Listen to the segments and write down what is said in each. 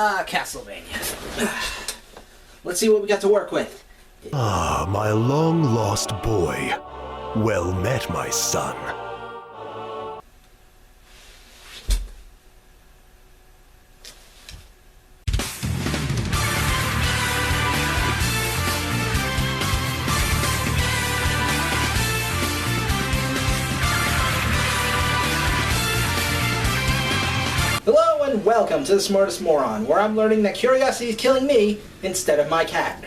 Castlevania. Let's see what we got to work with. Ah, my long-lost boy. Well met, my son. Hello and welcome to The Smartest Moron, where I'm learning that curiosity is killing me instead of my cat.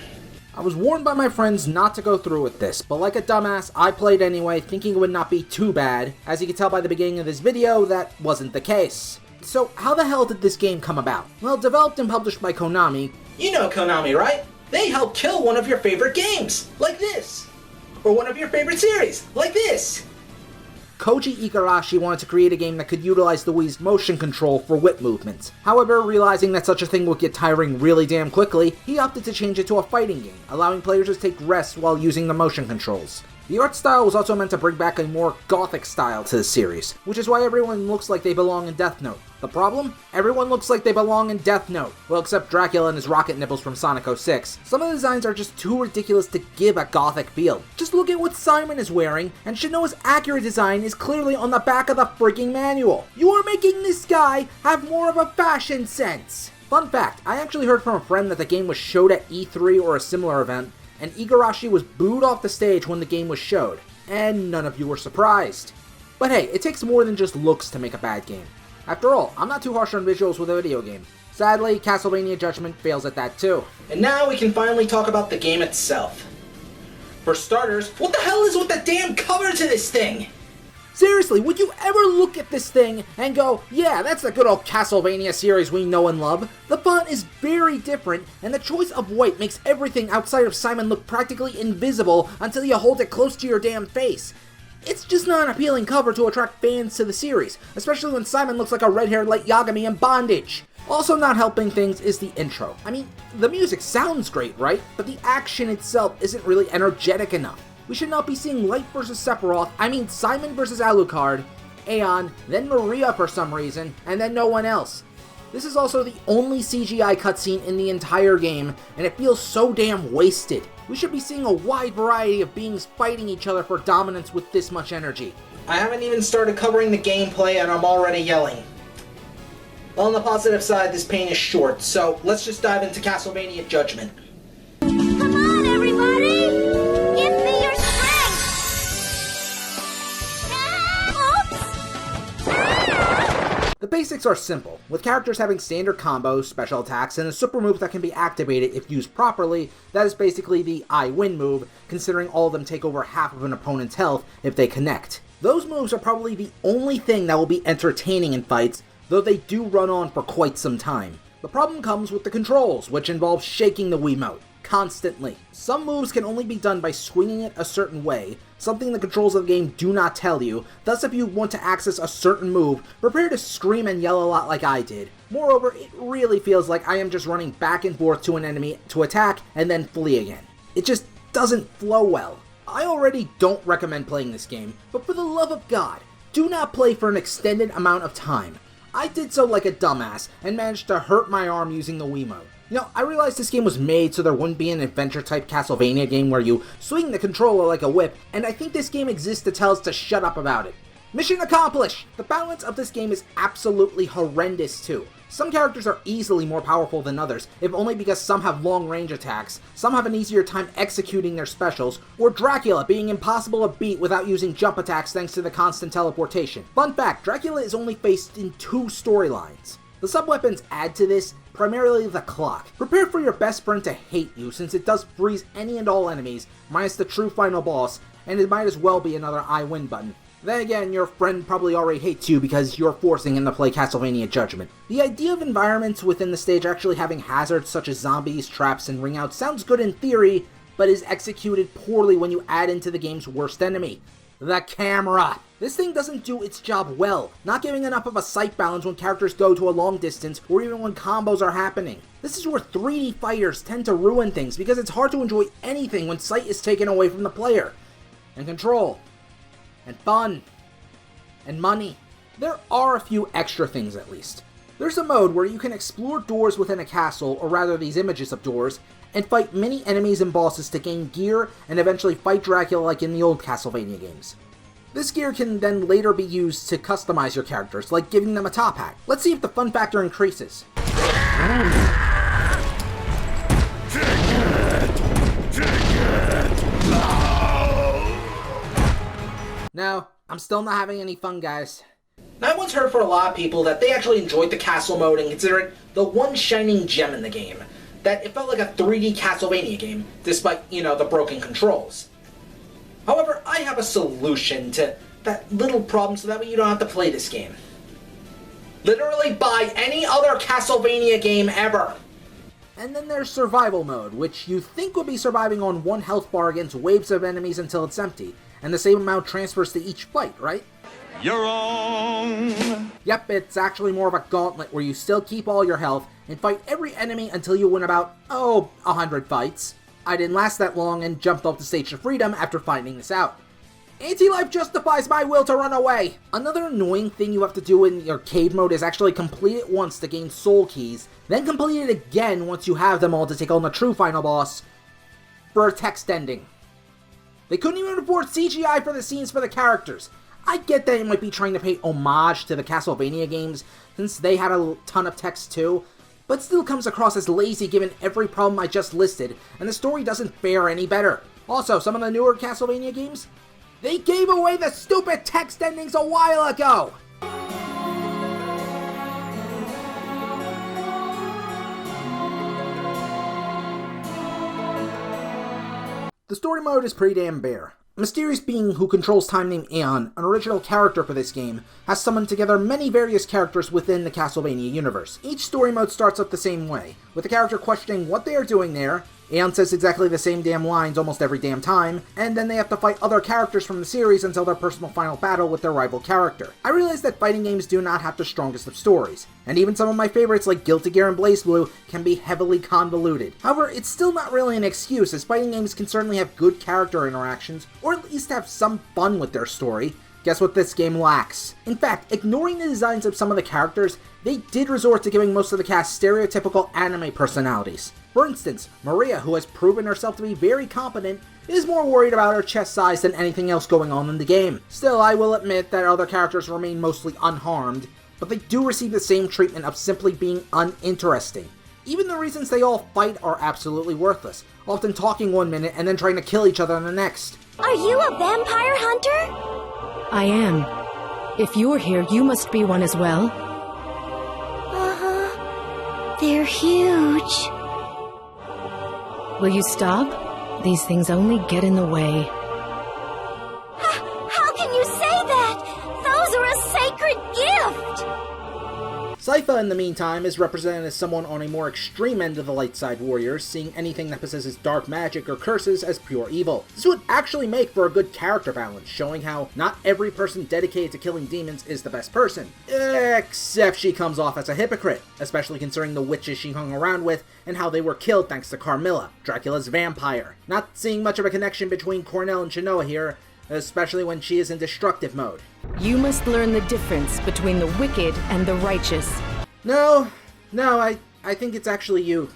I was warned by my friends not to go through with this, but like a dumbass, I played anyway, thinking it would not be too bad. As you can tell by the beginning of this video, that wasn't the case. So how the hell did this game come about? Well, developed and published by Konami. You know Konami, right? They helped kill one of your favorite games, like this. Or one of your favorite series, like this. Koji Igarashi wanted to create a game that could utilize the Wii's motion control for whip movements. However, realizing that such a thing would get tiring really damn quickly, he opted to change it to a fighting game, allowing players to take rests while using the motion controls. The art style was also meant to bring back a more gothic style to the series, which is why everyone looks like they belong in Death Note. The problem? Everyone looks like they belong in Death Note. Well, except Dracula and his rocket nipples from Sonic 06. Some of the designs are just too ridiculous to give a gothic feel. Just look at what Simon is wearing, and Shinoa's accurate design is clearly on the back of the freaking manual. You are making this guy have more of a fashion sense. Fun fact, I actually heard from a friend that the game was showed at E3 or a similar event, and Igarashi was booed off the stage when the game was showed. And none of you were surprised. But hey, it takes more than just looks to make a bad game. After all, I'm not too harsh on visuals with a video game. Sadly, Castlevania Judgment fails at that too. And now we can finally talk about the game itself. For starters, what the hell is with the damn cover to this thing? Seriously, would you ever look at this thing and go, yeah, that's the good old Castlevania series we know and love? The font is very different, and the choice of white makes everything outside of Simon look practically invisible until you hold it close to your damn face. It's just not an appealing cover to attract fans to the series, especially when Simon looks like a red-haired Light Yagami in bondage. Also not helping things is the intro. I mean, the music sounds great, right? But the action itself isn't really energetic enough. We should not be seeing Light versus Sephiroth, Simon versus Alucard, Aeon, then Maria for some reason, and then no one else. This is also the only CGI cutscene in the entire game, and it feels so damn wasted. We should be seeing a wide variety of beings fighting each other for dominance with this much energy. I haven't even started covering the gameplay and I'm already yelling. On the positive side, this pain is short, so let's just dive into Castlevania Judgment. Come on, everybody! Give me your strength! The basics are simple, with characters having standard combos, special attacks, and a super move that can be activated if used properly. That is basically the I win move, considering all of them take over half of an opponent's health if they connect. Those moves are probably the only thing that will be entertaining in fights, though they do run on for quite some time. The problem comes with the controls, which involve shaking the Wiimote constantly. Some moves can only be done by swinging it a certain way, something the controls of the game do not tell you. Thus, if you want to access a certain move, prepare to scream and yell a lot like I did. Moreover, it really feels like I am just running back and forth to an enemy to attack and then flee again. It just doesn't flow well. I already don't recommend playing this game, but for the love of God, do not play for an extended amount of time. I did so like a dumbass and managed to hurt my arm using the Wiimote. You know, I realized this game was made so there wouldn't be an adventure-type Castlevania game where you swing the controller like a whip, and I think this game exists to tell us to shut up about it. Mission accomplished! The balance of this game is absolutely horrendous too. Some characters are easily more powerful than others, if only because some have long-range attacks, some have an easier time executing their specials, or Dracula being impossible to beat without using jump attacks thanks to the constant teleportation. Fun fact, Dracula is only faced in 2 storylines. The sub-weapons add to this, primarily the clock. Prepare for your best friend to hate you, since it does freeze any and all enemies, minus the true final boss, and it might as well be another I win button. Then again, your friend probably already hates you because you're forcing him to play Castlevania Judgment. The idea of environments within the stage actually having hazards such as zombies, traps, and ring outs sounds good in theory, but is executed poorly when you add into the game's worst enemy, the camera. This thing doesn't do its job well, not giving enough of a sight balance when characters go to a long distance or even when combos are happening. This is where 3D fighters tend to ruin things because it's hard to enjoy anything when sight is taken away from the player. And control. And fun. And money. There are a few extra things at least. There's a mode where you can explore doors within a castle, or rather these images of doors, and fight many enemies and bosses to gain gear and eventually fight Dracula like in the old Castlevania games. This gear can then later be used to customize your characters, like giving them a top hat. Let's see if the fun factor increases. No, I'm still not having any fun, guys. I once heard from a lot of people that they actually enjoyed the castle mode and consider it the one shining gem in the game. That it felt like a 3D Castlevania game, despite, the broken controls. However, I have a solution to that little problem so that way you don't have to play this game. Literally buy any other Castlevania game ever! And then there's survival mode, which you think would be surviving on one health bar against waves of enemies until it's empty, and the same amount transfers to each fight, right? You're wrong! Yep, it's actually more of a gauntlet where you still keep all your health and fight every enemy until you win about, 100 fights. I didn't last that long and jumped off the stage to freedom after finding this out. Anti-life justifies my will to run away! Another annoying thing you have to do in the arcade mode is actually complete it once to gain soul keys, then complete it again once you have them all to take on the true final boss, for a text ending. They couldn't even afford CGI for the scenes for the characters. I get that it might be trying to pay homage to the Castlevania games, since they had a ton of text too, but still comes across as lazy given every problem I just listed, and the story doesn't fare any better. Also, some of the newer Castlevania games, they gave away the stupid text endings a while ago! The story mode is pretty damn bare. A mysterious being who controls time named Aeon, an original character for this game, has summoned together many various characters within the Castlevania universe. Each story mode starts up the same way, with the character questioning what they are doing there. Aeon says exactly the same damn lines almost every damn time, and then they have to fight other characters from the series until their personal final battle with their rival character. I realize that fighting games do not have the strongest of stories, and even some of my favorites like Guilty Gear and BlazBlue can be heavily convoluted. However, it's still not really an excuse, as fighting games can certainly have good character interactions, or at least have some fun with their story. Guess what this game lacks? In fact, ignoring the designs of some of the characters, they did resort to giving most of the cast stereotypical anime personalities. For instance, Maria, who has proven herself to be very competent, is more worried about her chest size than anything else going on in the game. Still, I will admit that other characters remain mostly unharmed, but they do receive the same treatment of simply being uninteresting. Even the reasons they all fight are absolutely worthless, often talking one minute and then trying to kill each other in the next. Are you a vampire hunter? I am. If you're here, you must be one as well. Uh-huh. They're huge. Will you stop? These things only get in the way. How can you say that? Those are a sacred gift! Sypha, in the meantime, is represented as someone on a more extreme end of the light side warriors, seeing anything that possesses dark magic or curses as pure evil. This would actually make for a good character balance, showing how not every person dedicated to killing demons is the best person. Except she comes off as a hypocrite, especially considering the witches she hung around with and how they were killed thanks to Carmilla, Dracula's vampire. Not seeing much of a connection between Cornell and Shinoa here, especially when she is in destructive mode. You must learn the difference between the wicked and the righteous. No, I think it's actually you.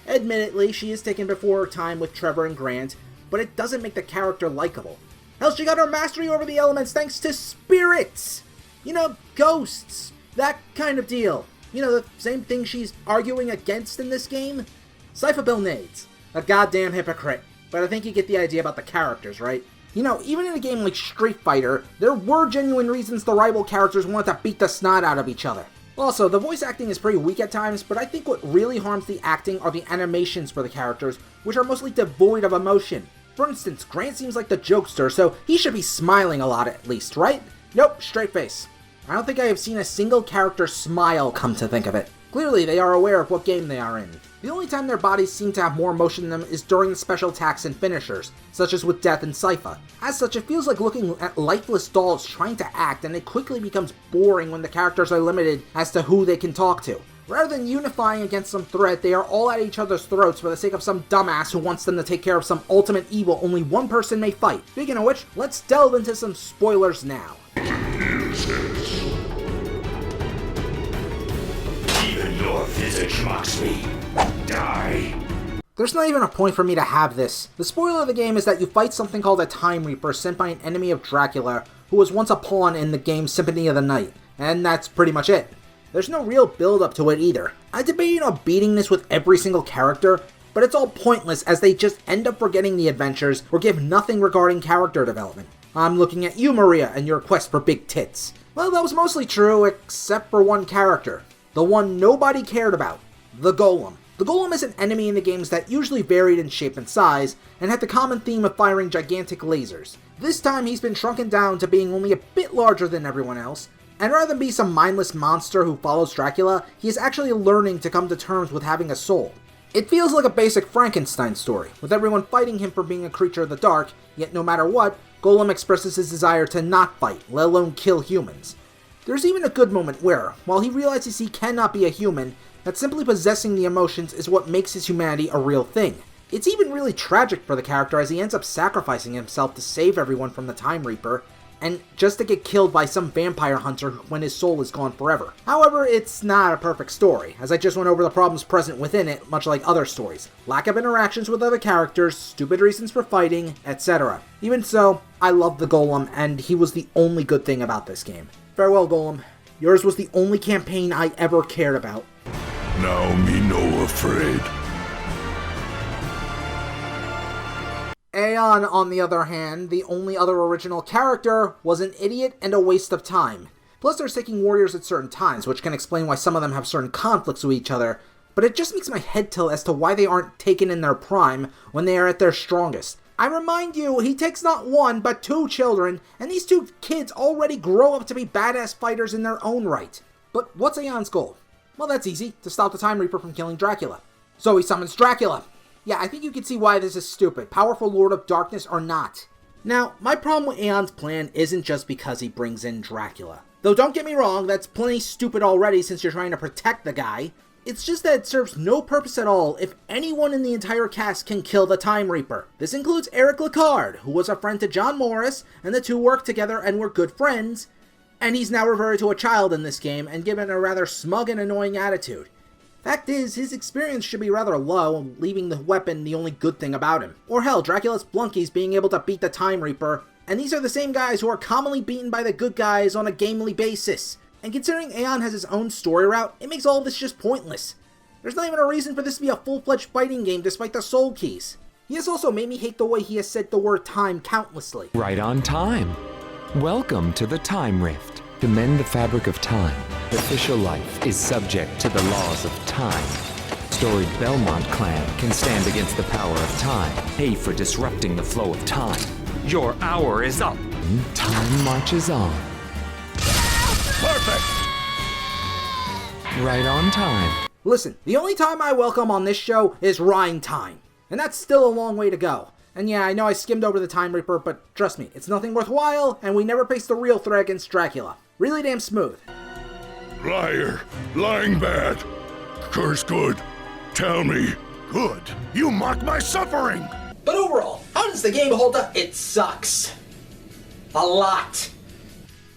Admittedly, she is taken before her time with Trevor and Grant, but it doesn't make the character likable. Hell, she got her mastery over the elements thanks to spirits! Ghosts. That kind of deal. The same thing she's arguing against in this game? Sypha Bilnades. A goddamn hypocrite. But I think you get the idea about the characters, right? Even in a game like Street Fighter, there were genuine reasons the rival characters wanted to beat the snot out of each other. Also, the voice acting is pretty weak at times, but I think what really harms the acting are the animations for the characters, which are mostly devoid of emotion. For instance, Grant seems like the jokester, so he should be smiling a lot at least, right? Nope, straight face. I don't think I have seen a single character smile, come to think of it. Clearly, they are aware of what game they are in. The only time their bodies seem to have more motion in them is during the special attacks and finishers, such as with Death and Sypha. As such, it feels like looking at lifeless dolls trying to act, and it quickly becomes boring when the characters are limited as to who they can talk to. Rather than unifying against some threat, they are all at each other's throats for the sake of some dumbass who wants them to take care of some ultimate evil only one person may fight. Speaking of which, let's delve into some spoilers now. Your visage mocks me. Die. There's not even a point for me to have this. The spoiler of the game is that you fight something called a Time Reaper sent by an enemy of Dracula, who was once a pawn in the game Symphony of the Night, and that's pretty much it. There's no real build up to it either. I debated on beating this with every single character, but it's all pointless as they just end up forgetting the adventures or give nothing regarding character development. I'm looking at you, Maria, and your quest for big tits. Well, that was mostly true, except for one character. The one nobody cared about. The Golem. The Golem is an enemy in the games that usually varied in shape and size, and had the common theme of firing gigantic lasers. This time he's been shrunken down to being only a bit larger than everyone else, and rather than be some mindless monster who follows Dracula, he is actually learning to come to terms with having a soul. It feels like a basic Frankenstein story, with everyone fighting him for being a creature of the dark, yet no matter what, Golem expresses his desire to not fight, let alone kill humans. There's even a good moment where, while he realizes he cannot be a human, that simply possessing the emotions is what makes his humanity a real thing. It's even really tragic for the character as he ends up sacrificing himself to save everyone from the Time Reaper, and just to get killed by some vampire hunter when his soul is gone forever. However, it's not a perfect story, as I just went over the problems present within it, much like other stories. Lack of interactions with other characters, stupid reasons for fighting, etc. Even so, I love the Golem, and he was the only good thing about this game. Farewell, Golem. Yours was the only campaign I ever cared about. Now me no afraid. Aeon, on the other hand, the only other original character, was an idiot and a waste of time. Plus they're taking warriors at certain times, which can explain why some of them have certain conflicts with each other, but it just makes my head tilt as to why they aren't taken in their prime when they are at their strongest. I remind you, he takes not one, but 2 children, and these 2 kids already grow up to be badass fighters in their own right. But what's Aeon's goal? Well, that's easy, to stop the Time Reaper from killing Dracula. So he summons Dracula. Yeah, I think you can see why this is stupid, powerful Lord of Darkness or not. Now, my problem with Aeon's plan isn't just because he brings in Dracula. Though don't get me wrong, that's plenty stupid already since you're trying to protect the guy. It's just that it serves no purpose at all if anyone in the entire cast can kill the Time Reaper. This includes Eric Lecard, who was a friend to John Morris, and the two worked together and were good friends, and he's now reverted to a child in this game and given a rather smug and annoying attitude. Fact is, his experience should be rather low, leaving the weapon the only good thing about him. Or hell, Dracula's flunkies being able to beat the Time Reaper, and these are the same guys who are commonly beaten by the good guys on a gamely basis. And considering Aeon has his own story route, it makes all of this just pointless. There's not even a reason for this to be a full-fledged fighting game despite the soul keys. He has also made me hate the way he has said the word time countlessly. Right on time. Welcome to the Time Rift. To mend the fabric of time, official life is subject to the laws of time. Storied Belmont clan can stand against the power of time, pay for disrupting the flow of time. Your hour is up. Time marches on. Perfect! Right on time. Listen, the only time I welcome on this show is Rhyme time. And that's still a long way to go. And yeah, I know I skimmed over the Time Reaper, but trust me, it's nothing worthwhile, and we never faced the real threat against Dracula. Really damn smooth. Liar. Lying bad. Curse good. Tell me. Good. You mock my suffering! But overall, how does the game hold up? It sucks. A lot.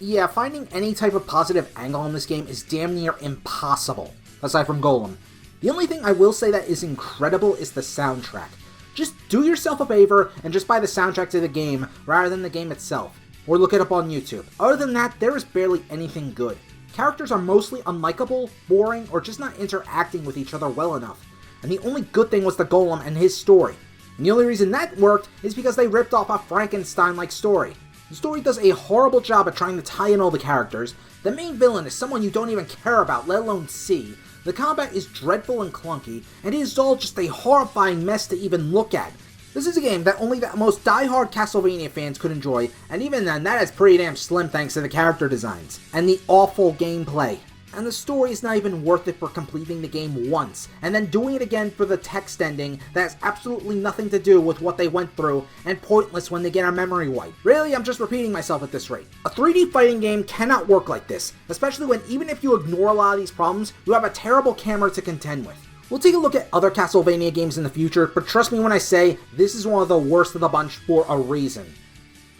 Yeah, finding any type of positive angle on this game is damn near impossible, aside from Golem. The only thing I will say that is incredible is the soundtrack. Just do yourself a favor and just buy the soundtrack to the game rather than the game itself, or look it up on YouTube. Other than that, there is barely anything good. Characters are mostly unlikable, boring, or just not interacting with each other well enough. And the only good thing was the Golem and his story. And the only reason that worked is because they ripped off a Frankenstein-like story. The story does a horrible job at trying to tie in all the characters. The main villain is someone you don't even care about, let alone see. The combat is dreadful and clunky, and it is all just a horrifying mess to even look at. This is a game that only the most die-hard Castlevania fans could enjoy, and even then, that is pretty damn slim thanks to the character designs, and the awful gameplay. And the story is not even worth it for completing the game once, and then doing it again for the text ending that has absolutely nothing to do with what they went through, and pointless when they get a memory wipe. Really, I'm just repeating myself at this rate. A 3D fighting game cannot work like this, especially when even if you ignore a lot of these problems, you have a terrible camera to contend with. We'll take a look at other Castlevania games in the future, but trust me when I say, this is one of the worst of the bunch for a reason.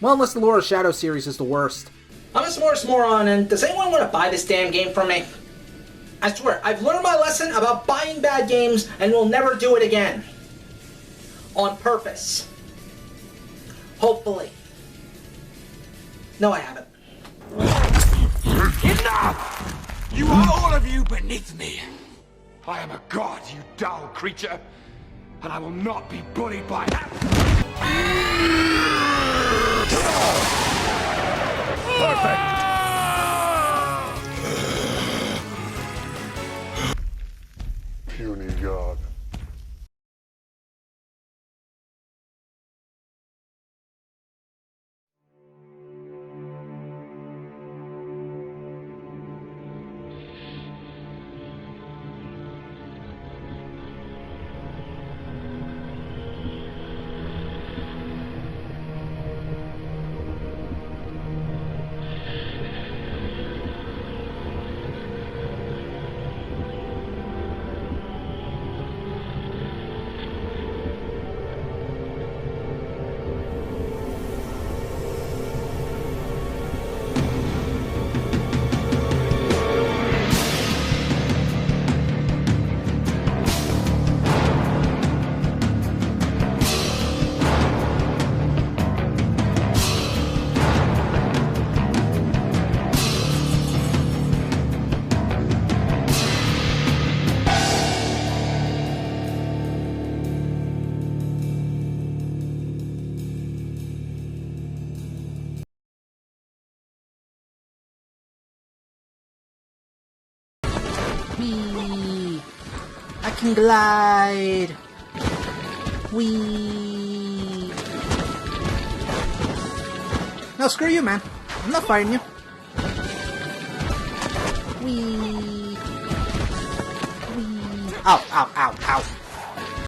Well, unless the Lord of Shadow series is the worst. I'm a Moron, and does anyone want to buy this damn game from me? I swear, I've learned my lesson about buying bad games and will never do it again. On purpose. Hopefully. No, I haven't. Enough! You are all of you beneath me. I am a god, you dull creature, and I will not be bullied by that. Perfect. Puny god. Whee! I can glide! Whee! No, screw you, man. I'm not fighting you. Whee! Whee! Ow, ow, ow, ow.